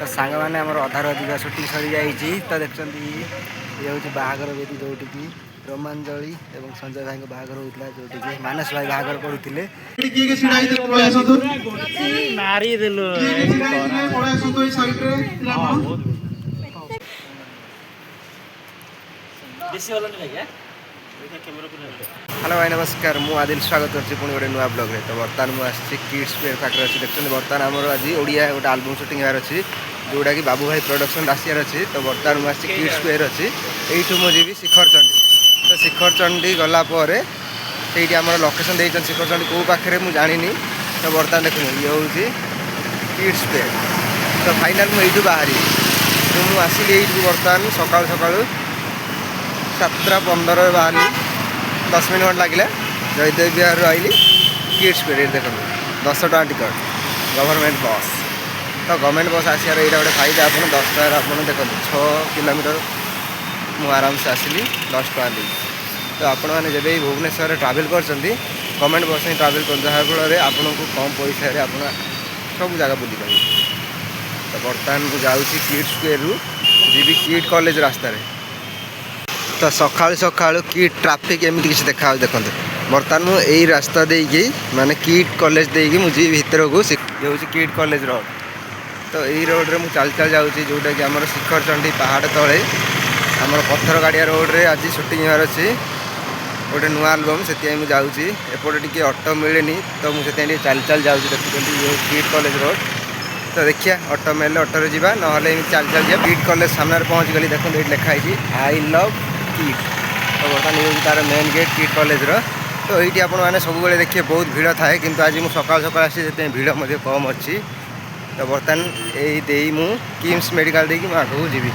तो सांग मैंने अधार अधिक सुटिंग सरी जाइए तो देखते ये हूँ बाहागर बेदी जोटिकी रोमांजलि और संजय भाई बाहागर होता जोटिकी मानस भाई बाहागर पड़ुते हेलो भाई नमस्कार मु आदिल स्वागत करछि पुणी गोटे नुआ ब्लॉग रे। तो बर्तमान मुझे किड्स वेयर पाखे अच्छी देखते बर्तमान आमर आज ओडिया गोटे आल्बम शूटिंग होर अच्छी जोटा कि बाबू भाई प्रोडक्शन आसार अच्छी। तो बर्तमान मुझे किड्स वेयर अच्छी यू मुझे शिखर चंडी। तो शिखर चंडी गलापर से आम लोकेशन देते शिखर चंडी कौ पाखे मुझे जानी। तो बर्तमान देखो ये हूँ किड्स वेयर। तो फाइनाल मुझे बाहरी तो मुझे आसिली बर्तमान सका सका 7:15 बाहरी 10 मिनट लगे जयदेव विहार आइली किड्स वेयर देखो 10 टका टिकट गवर्नमेंट बस। तो गवर्नमेंट बस आसार यहाँ गोटे फायदा आप 10 टकर आप देखो 6 किलोमीटर मुझे आराम से आसली 10 टका दी। तो आपण मैंने जब भुवनेश्वर ट्रावेल कर गवर्नमेंट बस ही ट्रावेल कर जहाँफल आपन को कम पैसा आप सब जगह बुली पारे। तो बर्तमान मुझे जाऊँगी किड्स वेयर रु जी किड कॉलेज रास्तार। तो सका सका किड ट्राफिक एमती किसी देखा देखते बर्तमान मुझे यही रास्ता देकी माने किड कॉलेज देकी मुझे भीतर को ये हूँ किड कॉलेज रोड। तो यही रोड रे मुझे चल चल जाऊँगी जोटा कि आम शिखर चंडी पहाड़ तले आम पत्थर गाड़िया रोड रे आज शूटिंग होर अच्छी गोटे नुआ आल्बम से मुझे जाऊँगी एपटे टी ऑटो मिले तो मुझे चल चल जाऊँगी देखते ये किड कॉलेज रोड। तो देखिए ऑटो मिले ऑटो जावा ना चल चल जा किड कॉलेज सामने पहुँच गली देखो ये लिखाई आई लव किड। तो बर्तमान ये तार मेन गेट किड कॉलेज रो। तो ये आपने सब देखिए बहुत भीड़ थाए किंतु आज मुझे सका सका आसी भीड़ कम अच्छी। तो बर्तमान यही मु किम्स मेडिकल देकी मुझे आगे जी।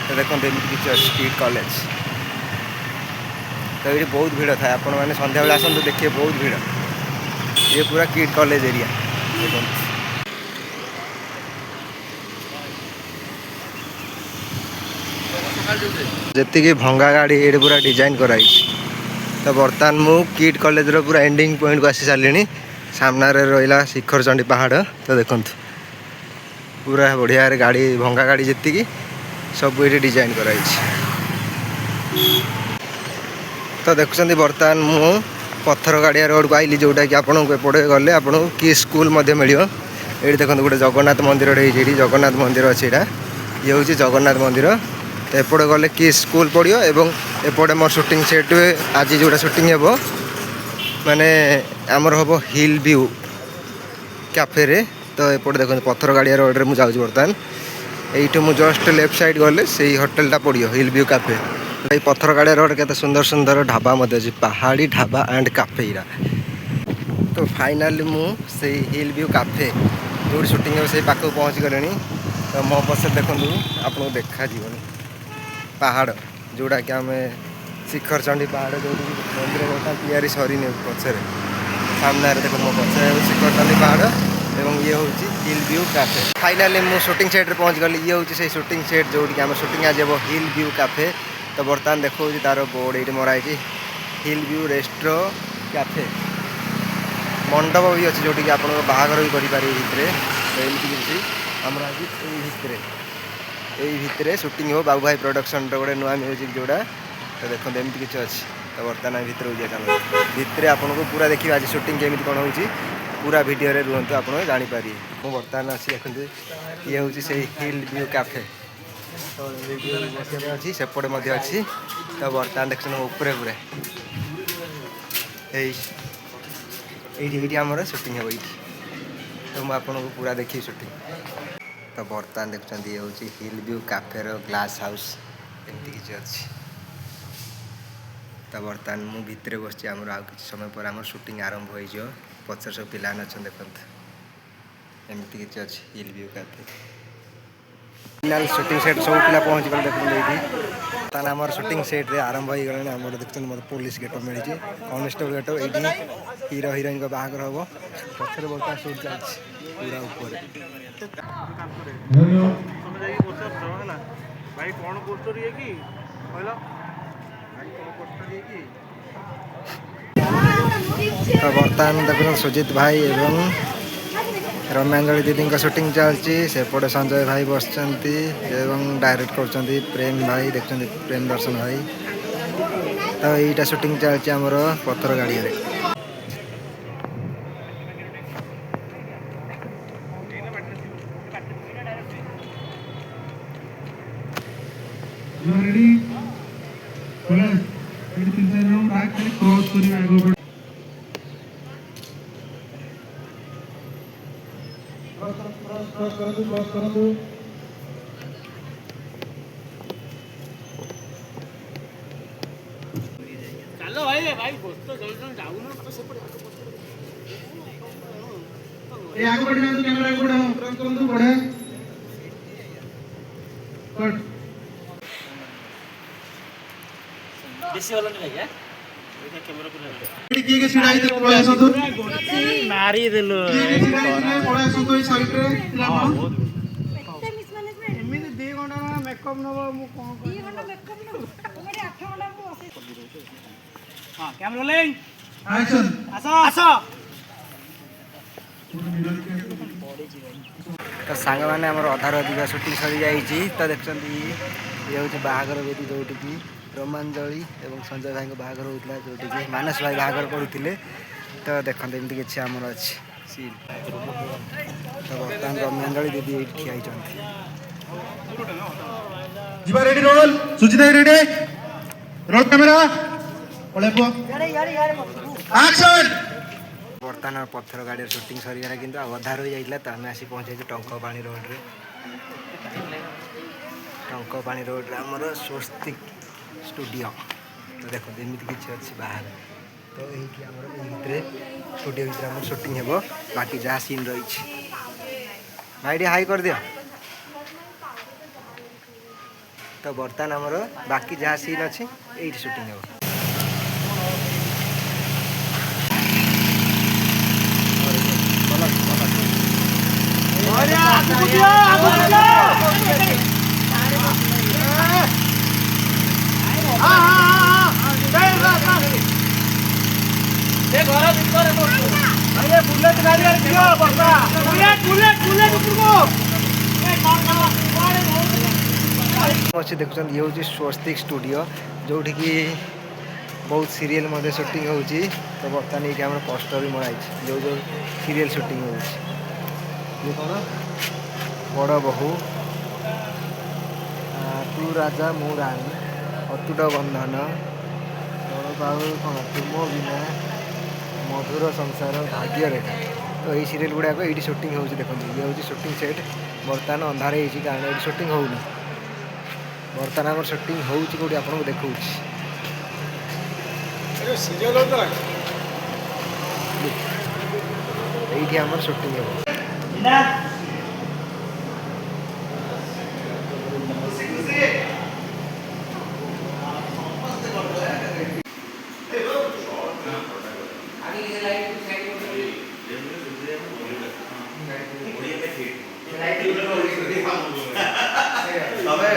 तो देखो एमती किसी किड कॉलेज। तो ये बहुत भीड़ थाए आपण मैंने सन्ध्या बेले आसतु देखिए बहुत भीड़ ये पूरा किड कॉलेज एरिया देखो। जी भंगा गाड़ी ये पूरा डिजाइन कराई। तो बर्तमान मु किड कॉलेज रो पूरा एंडिंग पॉइंट को आसी सारे सामने रहा शिखर चंडी पहाड़। तो देखो पूरा बढ़िया गाड़ी भंगा गाड़ी जी सब ये डिजाइन कराई। तो देखुं बर्तमान मु पत्थर गाड़िया रोड को आइली जोटा कि आपको एपटे गले आपको कि स्कूल मिल ये देखो गोटे जगन्नाथ मंदिर जगन्नाथ मंदिर अच्छी ये हूँ जगन्नाथ मंदिर। तो एपटे गले कि स्कूल पड़ो एवं एपटे मोर शूटिंग सेट आज जोटा शूटिंग हे माने आमर हम हिल व्यू कैफे रे। तो एपटे देखो पत्थर गाड़िया रोड रे मुझे जाऊँ बर्तमान यू मुझे जस्ट लेफ्ट साइड गले से होटेलटा पड़ो हिल व्यू कैफे। ये पत्थर गाड़िया रोड के सुंदर सुंदर ढाबा अच्छी पहाड़ी ढाबा एंड कैफे इरा। तो फाइनाली मुझे हिल व्यू कैफे जो शूटिंग है से पाक पहुँच गले। तो मो पछे देखूँ आपको देखा जीवन पहाड़ जोड़ा कि आम शिखर चंडी पहाड़ जो मंदिर तैयारी सरी पचर सामने देखो मो पचे शिखर चंडी पहाड़ और ये हूँ हिल व्यू कैफे। फाइनाली मु शूटिंग सेट रे पहुँच गली ये हूँ से शूटिंग सेट जो आम शूटिंग आज हिल व्यू कैफे। तो बर्तमान देखो तार बोर्ड ये मराई हिल व्यू रेस्ट्रो कैफे मंडप भी अच्छी जोटि आप बाहागर भी करें भितर। तो एमती किसी आम आज भितर शूटिंग हो बाबू भाई प्रोडक्शन गोटे नुआ म्यूजिक जोड़ा। तो देखो एमती किसी अच्छी। तो बर्तमान भितर भितर आपको पूरा देखिए आज शूटिंग केमी कौन हो पूरा वीडियो रे रुहतु आप जानीपारे। मुझे बर्तमान अच्छी देखते ये हूँ से हिल व्यू कैफे। तो वीडियो अच्छी सेपटे अच्छी। तो बर्तमान देख उपरे पूरा ये आमर शूटिंग हे। तो मुझे आपको पूरा देखी शूटिंग। तो बर्तमान देखुं ये हूँ हिल व्यू कैफे ग्लास हाउस एमती किसी अच्छी। तो बर्तमान मु भितर बस आम कि समय पर आम शूटिंग आरंभ हो पचर सब पिला अच्छा देखते एमती किसी अच्छी हिल view cafe. Final shooting set सब पिला पहुँच गए देखते तान आम शूटिंग सेट रे आरंभ हो गलानी। आम देखते मतलब पुलिस गेटअप मिली कनेस्टेबल गेटअप ये हीरो हिरोइन का बाहर हम पचर बर्तमान शूट चलती पूरा ऊपर। तो बर्तमान देखो सुजित भाई एवं रम्यांजलि दीदी शूटिंग चलती सेपटे संजय भाई बस डायरेक्ट कर प्रेम भाई देखते प्रेम दर्शन भाई तो यहीटा शूटिंग चलती आमर पथर गाड़ी चलो भाई भाई तो जल्दी जाऊ ना तो सेपटे ये आगे बढ़ जाओ कैमरा आगे बढ़ाओ क्रॉस कर दो बढ़े कट बेसी वाला नहीं है कैमरा पूरा किए के सीधा इधर पळे आसो तो मारी देलो पळे आसो तो साइड रे पिला कोन एमिति 2 घंटा मेकअप नबो मु कोन 2 घंटा मेकअप नबो ओरे 8 घंटा मु हां कैमरा रोलिंग एक्शन आसो आसो तो सांग मैंने अधार अधिक शूटिंग सरी जाइए तो देखते ये हूँ बाहागर बेदी जोटि की रोमांजलि और संजय भाई बाहागर होता जोटि की मानस भाई बाहागर पड़ुते तो देखते एमती किसी आमर अच्छी सीन तो बर्तमान रोमांजलि दीदी ये ठिया जीवा ready roll Sujita ready roll camera पळे पो एक्शन बर्तमान पत्थर गाड़ी शूटिंग सरीगला कि अधा रही जाता तो आम आसी पहुँचे टंकपाणी रोड्रे टंकपाणी रोड्रे आमर स्वस्तिक स्टूडियो तो देखो एमती किसी अच्छी बाहर तो ये भितर स्टूडियो भितर आम शूटिंग हे बाकी जहाँ सीन रही भाई हाई कर दियो तो बर्तमान आमर बाकी जहाँ सीन अच्छी ये शूटिंग हे अरे आगु दियो ए घर भीतर अरे बुलेट गाड़ी दियो बरसा बुलेट को अच्छे देखुं ये हूँ स्वस्तिक स्टूडियो जोटि की बहुत सीरियल शूटिंग हो तो बर्तमान ये आम पोस्टर भी मराई जो जो सीरियल शूटिंग हो कौन बड़ बहु तू राजा मु रानी अतुट बंधन बड़ बाबू कौन तुम बिना मधुर संसार भाग्य रेखा तो यही सीरियल गुड़ाक ये शूटिंग हो देखो ये हूँ शूटिंग सेट बर्तमान अंधार हो कारण ये शूटिंग होनी बर्तमान आम शूटिंग होती आपको देखा ये आम शूटिंग हो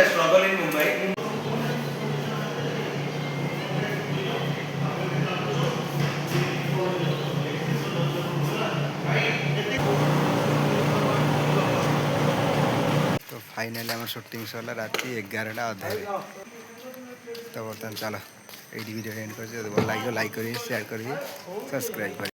स्ट्रगल इन मुंबई तो फाइनली आम शूटिंग सरला राति 11टा अधे तो बर्तमान चलो ये वीडियो एंड कर भल लगे लाइक करेंगे शेयर करेंगे सब्सक्राइब करेंगे।